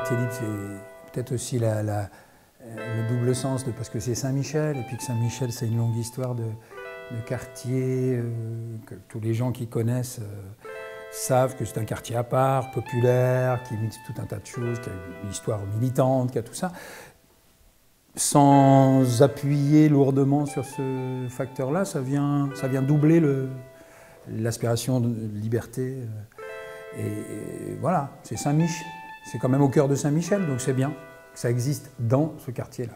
quartier libre, c'est peut-être aussi le double sens de parce que c'est Saint-Michel, et puis que Saint-Michel, c'est une longue histoire de quartier, que tous les gens qui connaissent savent que c'est un quartier à part, populaire, qui mixe tout un tas de choses, qui a une histoire militante, qui a tout ça, sans appuyer lourdement sur ce facteur-là, ça vient doubler l'aspiration de liberté. Et voilà, c'est Saint-Mich, c'est quand même au cœur de Saint-Michel, donc c'est bien que ça existe dans ce quartier-là.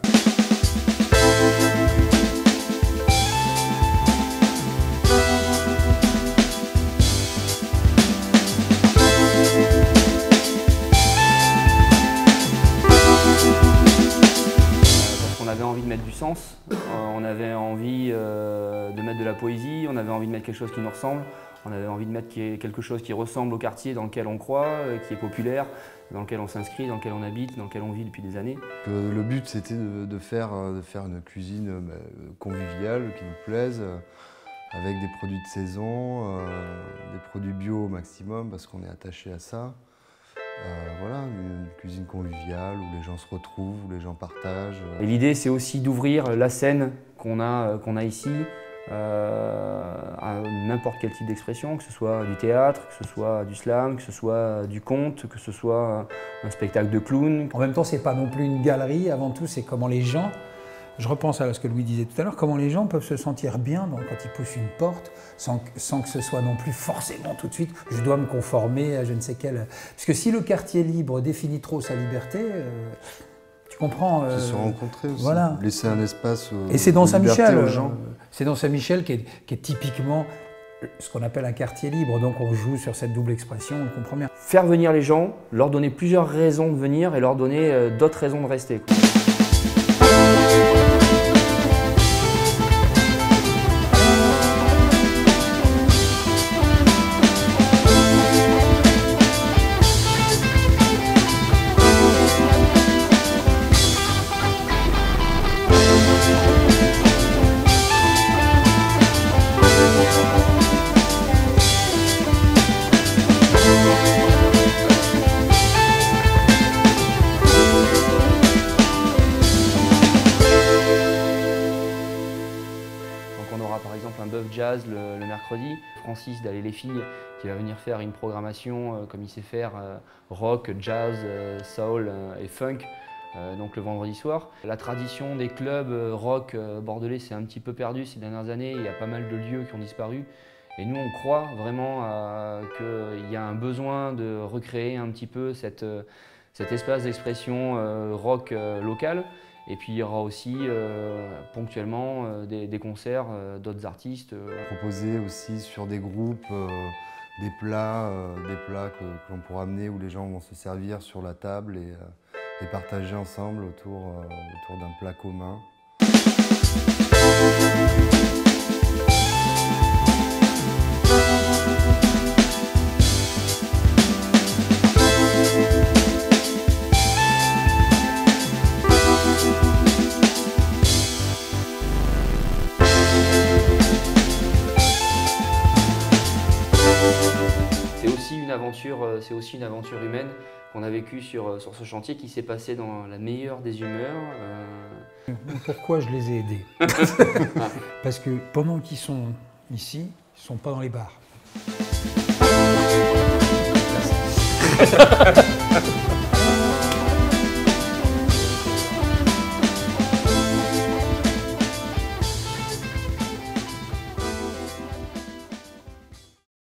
On avait envie de mettre du sens, on avait envie de mettre de la poésie, on avait envie de mettre quelque chose qui nous ressemble, on avait envie de mettre quelque chose qui ressemble au quartier dans lequel on croit, qui est populaire, dans lequel on s'inscrit, dans lequel on habite, dans lequel on vit depuis des années. Le but c'était de faire une cuisine conviviale qui nous plaise, avec des produits de saison, des produits bio au maximum parce qu'on est attaché à ça. Voilà, une cuisine conviviale où les gens se retrouvent, où les gens partagent. Et l'idée, c'est aussi d'ouvrir la scène qu'on a ici à n'importe quel type d'expression, que ce soit du théâtre, que ce soit du slam, que ce soit du conte, que ce soit un spectacle de clown. En même temps, c'est pas non plus une galerie, avant tout, c'est comment les gens, je repense à ce que Louis disait tout à l'heure, comment les gens peuvent se sentir bien quand ils poussent une porte, sans que ce soit non plus forcément tout de suite, je dois me conformer à je ne sais quel... Parce que si le quartier libre définit trop sa liberté, tu comprends... C'est se rencontrer aussi, voilà. Laisser un espace et c'est dans Saint-Michel, aux gens. C'est dans Saint-Michel qui est typiquement ce qu'on appelle un quartier libre, donc on joue sur cette double expression, on le comprend bien. Faire venir les gens, leur donner plusieurs raisons de venir et leur donner d'autres raisons de rester. On aura par exemple un bœuf jazz le mercredi. Francis d'Aller les filles qui va venir faire une programmation comme il sait faire rock, jazz, soul et funk donc le vendredi soir. La tradition des clubs rock bordelais s'est un petit peu perdue ces dernières années. Il y a pas mal de lieux qui ont disparu. Et nous on croit vraiment qu'il y a un besoin de recréer un petit peu cet espace d'expression rock local. Et puis il y aura aussi ponctuellement des concerts d'autres artistes. Proposer aussi sur des groupes des plats que l'on pourra amener où les gens vont se servir sur la table et partager ensemble autour d'un plat commun. C'est aussi une aventure humaine qu'on a vécue sur ce chantier qui s'est passé dans la meilleure des humeurs. Pourquoi je les ai aidés? Parce que pendant qu'ils sont ici, ils ne sont pas dans les bars. Merci.